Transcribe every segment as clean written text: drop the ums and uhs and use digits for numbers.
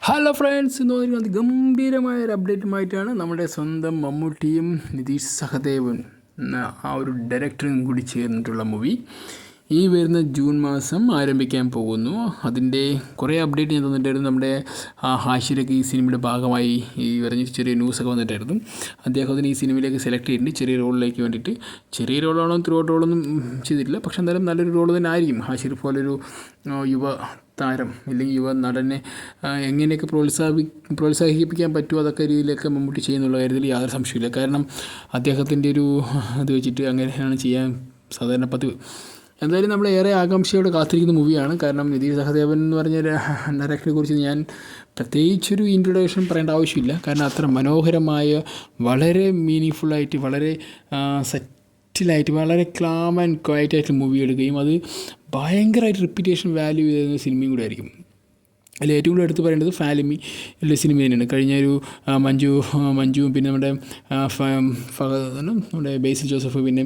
Hello friends, ഇന്ന് വന്നിരിക്കുന്നത് ഗംഭീരമായ ഒരു അപ്ഡേറ്റുമായിട്ടാണ്. നമ്മുടെ സ്വന്തം മമ്മൂട്ടിയും നിതീഷ് സഹദേവൻ എന്ന ആ ഒരു ഡയറക്ടറും കൂടി ചേർന്നിട്ടുള്ള മൂവി ഈ വരുന്ന ജൂൺ മാസം ആരംഭിക്കാൻ പോകുന്നു. അതിൻ്റെ കുറേ അപ്ഡേറ്റ് ഞാൻ തന്നിട്ടായിരുന്നു. നമ്മുടെ ഹാഷിരൊക്കെ ഈ സിനിമയുടെ ഭാഗമായി ഈ പറഞ്ഞ ചെറിയ ന്യൂസൊക്കെ വന്നിട്ടായിരുന്നു. അദ്ദേഹത്തിന് ഈ സിനിമയിലേക്ക് സെലക്ട് ചെയ്തിട്ടുണ്ട്, ചെറിയ റോളിലേക്ക് വേണ്ടിയിട്ട്. ചെറിയ റോളാണോ ത്രൂ ഔട്ട് റോളൊന്നും ചെയ്തിട്ടില്ല, പക്ഷേ എന്തായാലും നല്ലൊരു റോൾ തന്നെ ആയിരിക്കും. ഹാഷിർ പോലൊരു യുവ താരം അല്ലെങ്കിൽ യുവ നടനെ എങ്ങനെയൊക്കെ പ്രോത്സാഹിപ്പിക്കാൻ പറ്റുമോ അതൊക്കെ രീതിയിലൊക്കെ മമ്മൂട്ടി ചെയ്യുന്നുള്ള കാര്യത്തിൽ യാതൊരു സംശയമില്ല. കാരണം അദ്ദേഹത്തിൻ്റെ ഒരു ഇത് വെച്ചിട്ട് അങ്ങനെയാണ് ചെയ്യാൻ സാധാരണ പതിവ്. എന്തായാലും നമ്മൾ ഏറെ ആകാംക്ഷയോടെ കാത്തിരിക്കുന്ന മൂവിയാണ്. കാരണം നിതീഷ് സഹദേവൻ എന്ന് പറഞ്ഞ ഡയറക്ടറെ കുറിച്ച് ഞാൻ പ്രത്യേകിച്ചൊരു ഇൻട്രൊഡക്ഷൻ പറയേണ്ട ആവശ്യമില്ല. കാരണം അത്ര മനോഹരമായ, വളരെ മീനിങ് വളരെ സെറ്റിലായിട്ട്, വളരെ ക്ലാം ആൻഡ് ക്വയറ്റായിട്ട് മൂവി എടുക്കുകയും അത് ഭയങ്കരമായിട്ട് റിപ്പീറ്റേഷൻ വാല്യൂ ചെയ്യുന്ന സിനിമയും കൂടെ ആയിരിക്കും. അതിൽ ഏറ്റവും കൂടുതൽ എടുത്ത് പറയേണ്ടത് ഫാലിമി ഉള്ള സിനിമ തന്നെയാണ്. കഴിഞ്ഞ ഒരു മഞ്ജുവും പിന്നെ നമ്മുടെ ബേസിൽ ജോസഫ്, പിന്നെ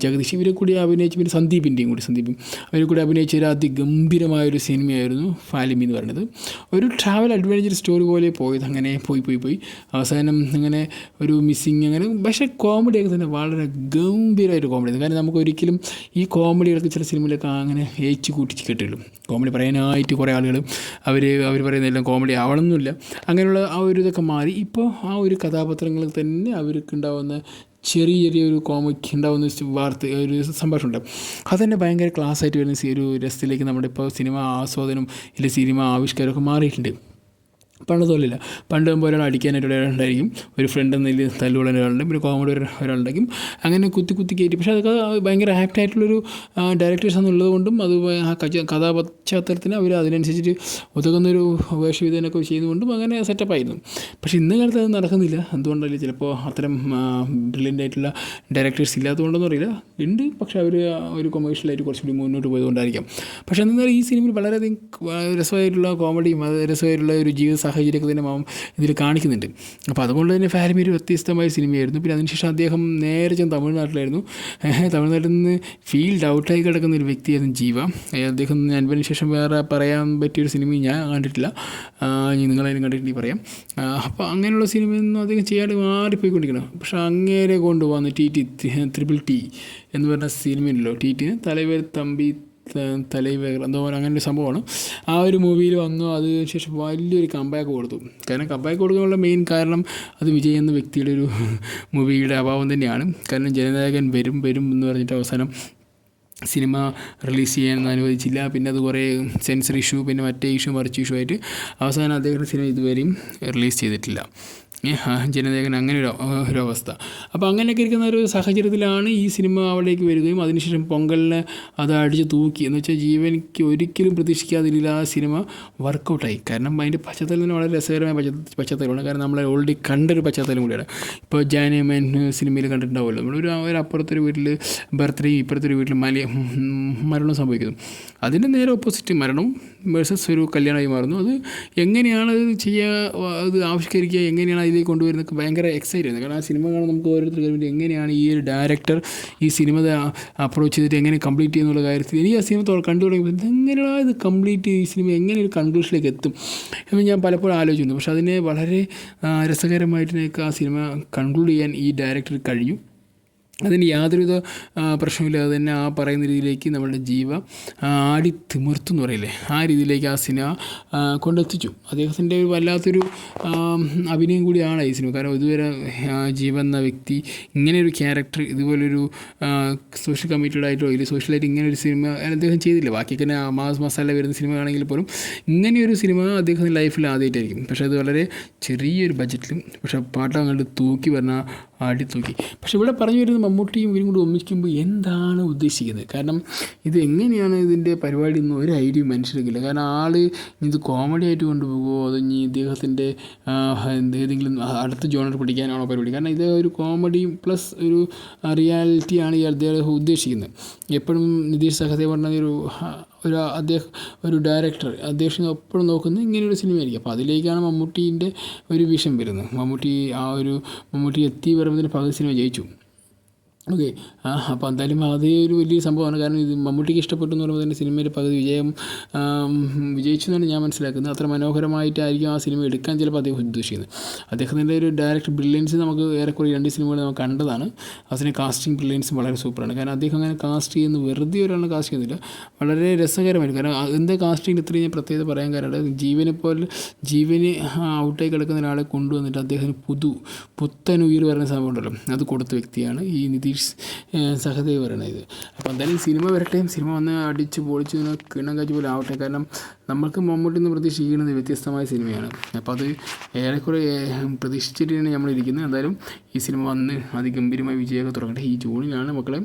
ജഗദീഷ്, ഇവരെ കൂടി അഭിനയിച്ച്, പിന്നെ സന്ദീപും അവരെ കൂടി അഭിനയിച്ച ഒരു അതിഗംഭീരമായൊരു സിനിമയായിരുന്നു ഫാലിമി എന്ന് പറയുന്നത്. ഒരു ട്രാവൽ അഡ്വഞ്ചർ സ്റ്റോറി പോലെ പോയത്, അങ്ങനെ പോയി അവസാനം അങ്ങനെ ഒരു മിസ്സിങ് അങ്ങനെ. പക്ഷേ കോമഡിയൊക്കെ തന്നെ വളരെ ഗംഭീരമായിട്ട് കോമഡി. കാരണം നമുക്ക് ഒരിക്കലും ഈ കോമഡികളൊക്കെ ചില സിനിമയിലൊക്കെ അങ്ങനെ ഏച്ചു കൂട്ടിച്ച് കേട്ടുള്ളൂ. കോമഡി പറയാനായിട്ട് കുറേ ആളുകൾ അവർ പറയുന്നതെല്ലാം കോമഡി ആവണമെന്നില്ല. അങ്ങനെയുള്ള ആ ഒരു ഇതൊക്കെ മാറി ഇപ്പോൾ ആ ഒരു കഥാപാത്രങ്ങളിൽ തന്നെ അവർക്ക് ഉണ്ടാകുന്ന ചെറിയൊരു കോമിക്ക് ഉണ്ടാകുന്ന ഒരു സംഭാഷണം ഉണ്ടാകും. അതുതന്നെ ഭയങ്കര ക്ലാസ്സായിട്ട് വരുന്ന ഒരു രസത്തിലേക്ക് നമ്മുടെ ഇപ്പോൾ സിനിമ ആസ്വാദനം ഇല്ല സിനിമ ആവിഷ്കാരമൊക്കെ മാറിയിട്ടുണ്ട്. പണ്ട് തോന്നില്ല. പണ്ട് മുമ്പ് ഒരാൾ അടിക്കാനായിട്ട് ഒരാളുണ്ടായിരിക്കും, ഒരു ഫ്രണ്ട് എന്നതിൽ തല്ലുകൊള്ളാൻ ഒരാളുണ്ട്, പിന്നെ കോമഡി ഒരാളുണ്ടായിരിക്കും, അങ്ങനെ കുത്തി കയറ്റി. പക്ഷേ അതൊക്കെ ഭയങ്കര ആപ്റ്റായിട്ടുള്ളൊരു ഡയറക്ടേഴ്സ് എന്നുള്ളത് കൊണ്ടും അത് ആ കഥാപശ്ചാത്തലത്തിന് അവർ അതിനനുസരിച്ചിട്ട് ഉതകുന്നൊരു വേഷവിധേനൊക്കെ ചെയ്യുന്നതുകൊണ്ടും അങ്ങനെ സെറ്റപ്പായിരുന്നു. പക്ഷേ ഇന്ന് കാലത്ത് അത് നടക്കുന്നില്ല. എന്തുകൊണ്ടല്ല, ചിലപ്പോൾ അത്തരം ബ്രില്യൻ്റ് ആയിട്ടുള്ള ഡയറക്ടേഴ്സ് ഇല്ലാത്തതുകൊണ്ടൊന്നും അറിയില്ല. ഉണ്ട്, പക്ഷേ അവർ ഒരു കൊമേഴ്ഷ്യലായിട്ട് കുറച്ചുകൂടി മുന്നോട്ട് പോയതുകൊണ്ടായിരിക്കാം. പക്ഷേ എന്നാൽ ഈ സിനിമയിൽ വളരെയധികം രസമായിട്ടുള്ള കോമഡിയും രസമായിട്ടുള്ള ഒരു ജീവിത സാഹചര്യമൊക്കെ തന്നെ ഇതിൽ കാണിക്കുന്നുണ്ട്. അപ്പോൾ അതുകൊണ്ട് തന്നെ ഫാലിമി ഒരു വ്യത്യസ്തമായ സിനിമയായിരുന്നു. പിന്നെ അതിനുശേഷം അദ്ദേഹം നേരെ ചെന്ന് തമിഴ്നാട്ടിലായിരുന്നു. തമിഴ്നാട്ടിൽ നിന്ന് ഫീൽഡ് ഔട്ടായി കിടക്കുന്ന ഒരു വ്യക്തിയായിരുന്നു ജീവ. അദ്ദേഹം അൻപതിന് ശേഷം വേറെ പറയാൻ പറ്റിയൊരു സിനിമയും ഞാൻ കണ്ടിട്ടില്ല. നിങ്ങളതിനും കണ്ടിട്ടുണ്ടെങ്കിൽ പറയാം. അപ്പോൾ അങ്ങനെയുള്ള സിനിമയൊന്നും അദ്ദേഹം ചെയ്യാണ്ട് മാറിപ്പോയിക്കൊണ്ടിരിക്കണം. പക്ഷേ അങ്ങേരെ കൊണ്ടുപോകുന്ന TT എന്ന് പറഞ്ഞ സിനിമയുണ്ടല്ലോ, TTന് തലവർ തമ്പി തലൈവേഗർ എന്തോ അങ്ങനെ ഒരു സംഭവമാണ്. ആ ഒരു മൂവിയിൽ വന്നു. അതിന് ശേഷം വലിയൊരു കമ്പാക്ക് കൊടുത്തു. കാരണം കമ്പാക്ക് കൊടുക്കാനുള്ള മെയിൻ കാരണം അത് വിജയ് എന്ന വ്യക്തിയുടെ ഒരു മൂവിയുടെ അഭാവം തന്നെയാണ്. കാരണം ജനനായകൻ വരും എന്ന് പറഞ്ഞിട്ട് അവസാനം സിനിമ റിലീസ് ചെയ്യാനൊന്നും അനുവദിച്ചില്ല. പിന്നെ അത് കുറേ സെൻസർ ഇഷ്യൂ, പിന്നെ മറ്റേ മറിച്ച് ഇഷ്യൂ ആയിട്ട് അവസാനം അദ്ദേഹത്തിൻ്റെ സിനിമ ഇതുവരെയും റിലീസ് ചെയ്തിട്ടില്ല. ജനനായകൻ അങ്ങനെ ഒരു അവസ്ഥ. അപ്പോൾ അങ്ങനെയൊക്കെ ഇരിക്കുന്ന ഒരു സാഹചര്യത്തിലാണ് ഈ സിനിമ അവിടേക്ക് വരികയും അതിനുശേഷം പൊങ്കലിനെ അത് അടിച്ച് തൂക്കി. എന്ന് വെച്ചാൽ ജീവനിക്ക് ഒരിക്കലും പ്രതീക്ഷിക്കാതില്ല ആ സിനിമ വർക്കൗട്ടായി. കാരണം അതിൻ്റെ പശ്ചാത്തലത്തിന് വളരെ രസകരമായ പശ്ചാത്തലമാണ്. കാരണം നമ്മൾ ഓൾറെഡി കണ്ടൊരു പശ്ചാത്തലം കൂടിയാണ്. ഇപ്പോൾ ജാനമൻ സിനിമയിൽ കണ്ടിട്ടുണ്ടാവുമല്ലോ, നമ്മളൊരു അപ്പുറത്തൊരു വീട്ടിൽ ബർത്ത്ഡേയും ഇപ്പുറത്തൊരു വീട്ടിൽ മരണവും സംഭവിക്കുന്നു. അതിൻ്റെ നേരെ ഓപ്പോസിറ്റ് മരണവും വേഴ്സസ് ഒരു കല്യാണമായി മാറുന്നു. അത് എങ്ങനെയാണ് അത് ചെയ്യുക, അത് ആവിഷ്കരിക്കുക, എങ്ങനെയാണ് അതിലേക്ക് കൊണ്ടുവരുന്നത്, ഭയങ്കര എക്സൈറ്റ് ആയിരുന്നു. കാരണം ആ സിനിമ കാണാൻ നമുക്ക് ഓരോരുത്തർക്ക് വേണ്ടി എങ്ങനെയാണ് ഈ ഒരു ഡയറക്ടർ ഈ സിനിമ അപ്രോച്ച് ചെയ്തിട്ട് എങ്ങനെ കംപ്ലീറ്റ് ചെയ്യുന്നുള്ള കാര്യത്തിൽ എനിക്ക് ആ സിനിമ കണ്ടു തുടങ്ങിയപ്പോൾ എങ്ങനെയാണ് ഇത് കംപ്ലീറ്റ് ഈ സിനിമ എങ്ങനെ ഒരു കൺക്ലൂഷനിലേക്ക് എത്തും എന്ന് ഞാൻ പലപ്പോഴും ആലോചിക്കുന്നു. പക്ഷേ അതിനെ വളരെ രസകരമായിട്ട് ആ സിനിമ കൺക്ലൂഡ് ചെയ്യാൻ ഈ ഡയറക്ടർ കഴിഞ്ഞു. അതിന് യാതൊരുവിധ പ്രശ്നമില്ലാതെ തന്നെ ആ പറയുന്ന രീതിയിലേക്ക് നമ്മുടെ ജീവ ആടി തിമിർത്തു എന്ന് പറയില്ലേ, ആ രീതിയിലേക്ക് ആ സിനിമ കൊണ്ടെത്തിച്ചു. അദ്ദേഹത്തിൻ്റെ ഒരു വല്ലാത്തൊരു അഭിനയം കൂടിയാണ് ഈ സിനിമ. കാരണം ഇതുവരെ ജീവ എന്ന വ്യക്തി ഇങ്ങനെ ഒരു ക്യാരക്ടർ ഇതുപോലൊരു സോഷ്യൽ കമ്മിറ്റഡ് ആയിട്ടോ ഇല്ലെങ്കിൽ സോഷ്യലായിട്ട് ഇങ്ങനെ ഒരു സിനിമ അദ്ദേഹം ചെയ്തില്ല. ബാക്കിയൊക്കെ തന്നെ മാസ് മസാല വരുന്ന സിനിമ ആണെങ്കിൽ പോലും ഇങ്ങനെയൊരു സിനിമ അദ്ദേഹത്തിൻ്റെ ലൈഫിൽ ആദ്യമായിട്ടായിരിക്കും. പക്ഷേ അത് വളരെ ചെറിയൊരു ബഡ്ജറ്റിലും പക്ഷേ പാട്ട് അങ്ങോട്ട് തൂക്കി പറഞ്ഞാൽ ആടിത്തൂക്കി. പക്ഷെ ഇവിടെ പറഞ്ഞു വരുന്നത് മമ്മൂട്ടിയും ഇവരും കൂടി ഒന്നിക്കുമ്പോൾ എന്താണ് ഉദ്ദേശിക്കുന്നത്, കാരണം ഇത് എങ്ങനെയാണ് ഇതിൻ്റെ പരിപാടി ഒന്നും ഒരു ഐഡിയ മനുഷ്യർക്കില്ല. കാരണം ആൾ ഇത് കോമഡി ആയിട്ട് കൊണ്ടുപോകുമോ അതോ ഇനി ഇദ്ദേഹത്തിൻ്റെ ഏതെങ്കിലും അടുത്ത ജോണർ പിടിക്കാനാണോ പരിപാടി. കാരണം ഇത് ഒരു കോമഡി പ്ലസ് ഒരു റിയാലിറ്റിയാണ് ഈ അദ്ദേഹം ഉദ്ദേശിക്കുന്നത്. എപ്പോഴും നിതീഷ് സഹദേവ് പറഞ്ഞ ഒരു ഡയറക്ടർ അദ്ദേഹം എപ്പോഴും നോക്കുന്നത് ഇങ്ങനെയൊരു സിനിമയായിരിക്കും. അപ്പോൾ അതിലേക്കാണ് മമ്മൂട്ടീൻ്റെ ഒരു വിഷൻ വരുന്നത്. മമ്മൂട്ടി എത്തി പറയുന്നതിന് പകുതി സിനിമ ജയിച്ചു. ഓക്കെ. അപ്പോൾ എന്തായാലും അതേ ഒരു വലിയ സംഭവമാണ്. കാരണം ഇത് മമ്മൂട്ടിക്ക് ഇഷ്ടപ്പെട്ടു എന്ന് പറയുമ്പോൾ തന്നെ സിനിമയിൽ പകുതി വിജയിച്ചു എന്നാണ് ഞാൻ മനസ്സിലാക്കുന്നത്. അത്ര മനോഹരമായിട്ടായിരിക്കും ആ സിനിമ എടുക്കാൻ ചിലപ്പോൾ അദ്ദേഹം ഉദ്ദേശിക്കുന്നത്. അദ്ദേഹത്തിൻ്റെ ഒരു ഡയറക്റ്റ് ബ്രില്യൻസ് നമുക്ക് ഏറെക്കുറെ 2 സിനിമകൾ നമുക്ക് കണ്ടതാണ്. അതിന് കാസ്റ്റിംഗ് ബ്രില്യൻസ് വളരെ സൂപ്പറാണ്. കാരണം അദ്ദേഹം അങ്ങനെ കാസ്റ്റ് ചെയ്യുന്ന വെറുതെ ഒരാളെ കാസ്റ്റ് ചെയ്യുന്നില്ല, വളരെ രസകരമായിരിക്കും. കാരണം അതിൻ്റെ കാസ്റ്റിംഗ് ഇത്രയും ഞാൻ പ്രത്യേകത പറയാൻ കാരണം ജീവന് ഔട്ടായി കിടക്കുന്ന ഒരാളെ കൊണ്ടുവന്നിട്ട് അദ്ദേഹത്തിന് പുത്തൻ ഉയിർ പറയുന്ന സംഭവം ഉണ്ടല്ലോ, അത് കൊടുത്ത വ്യക്തിയാണ് ഈ നിതീഷ് സഹദേവ് പറയണത്. അപ്പോൾ എന്തായാലും സിനിമ വരട്ടെ, സിനിമ വന്ന് അടിച്ച് പൊളിച്ച് കിണ്ണം കാഴ്ച പോലെ ആവട്ടെ. കാരണം നമ്മൾക്ക് മമ്മൂട്ടി നിന്ന് പ്രതീക്ഷിക്കുന്നത് വ്യത്യസ്തമായ സിനിമയാണ്. അപ്പോൾ അത് ഏറെക്കുറെ പ്രതീക്ഷിച്ചിട്ടാണ് നമ്മളിരിക്കുന്നത്. എന്തായാലും ഈ സിനിമ വന്ന് അതിഗംഭീരമായ വിജയമൊക്കെ തുടങ്ങട്ടെ. ഈ ജൂണിലാണ് മക്കളെ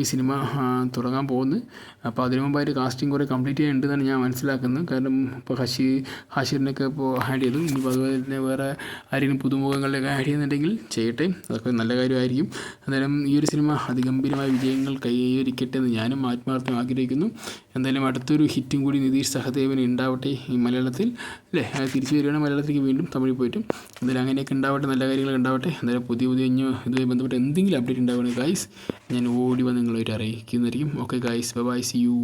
ഈ സിനിമ തുടങ്ങാൻ പോകുന്നത്. അപ്പോൾ അതിനു മുമ്പായിട്ട് കാസ്റ്റിംഗ് കുറേ കംപ്ലീറ്റ് ചെയ്യാനുണ്ടെന്നാണ് ഞാൻ മനസ്സിലാക്കുന്നത്. കാരണം ഇപ്പോൾ ഹാഷിറിനൊക്കെ ഇപ്പോൾ ആഡ് ചെയ്തു. ഇനിയിപ്പോൾ അതുപോലെ തന്നെ വേറെ ആരെങ്കിലും പുതുമുഖങ്ങളിലൊക്കെ ആഡ് ചെയ്യുന്നുണ്ടെങ്കിൽ ചെയ്യട്ടെ, അതൊക്കെ നല്ല കാര്യമായിരിക്കും. എന്തായാലും ഈ ഒരു സിനിമ അതിഗംഭീരമായ വിജയങ്ങൾ കൈവരിക്കട്ടെ എന്ന് ഞാനും ആത്മാർത്ഥം ആഗ്രഹിക്കുന്നു. എന്തായാലും അടുത്തൊരു ഹിറ്റും കൂടി നിതീഷ് സഹദേവന് ഉണ്ടാവട്ടെ ഈ മലയാളത്തിൽ, അല്ലേ? തിരിച്ചു വരികയാണ് മലയാളത്തിലേക്ക്, വീണ്ടും തമിഴിൽ പോയിട്ടും. എന്തായാലും അങ്ങനെയൊക്കെ ഉണ്ടാവട്ടെ, നല്ല കാര്യങ്ങൾ ഉണ്ടാവട്ടെ. എന്തായാലും പുതിയ ഇതുമായി ബന്ധപ്പെട്ട് എന്തെങ്കിലും അപ്ഡേറ്റ് ഉണ്ടാവുകയാണെങ്കിൽ ഗൈസ് ഞാൻ ഓടി വന്ന് നിങ്ങളായിട്ട് അറിയിക്കുന്നതായിരിക്കും. Okay guys, bye, see U.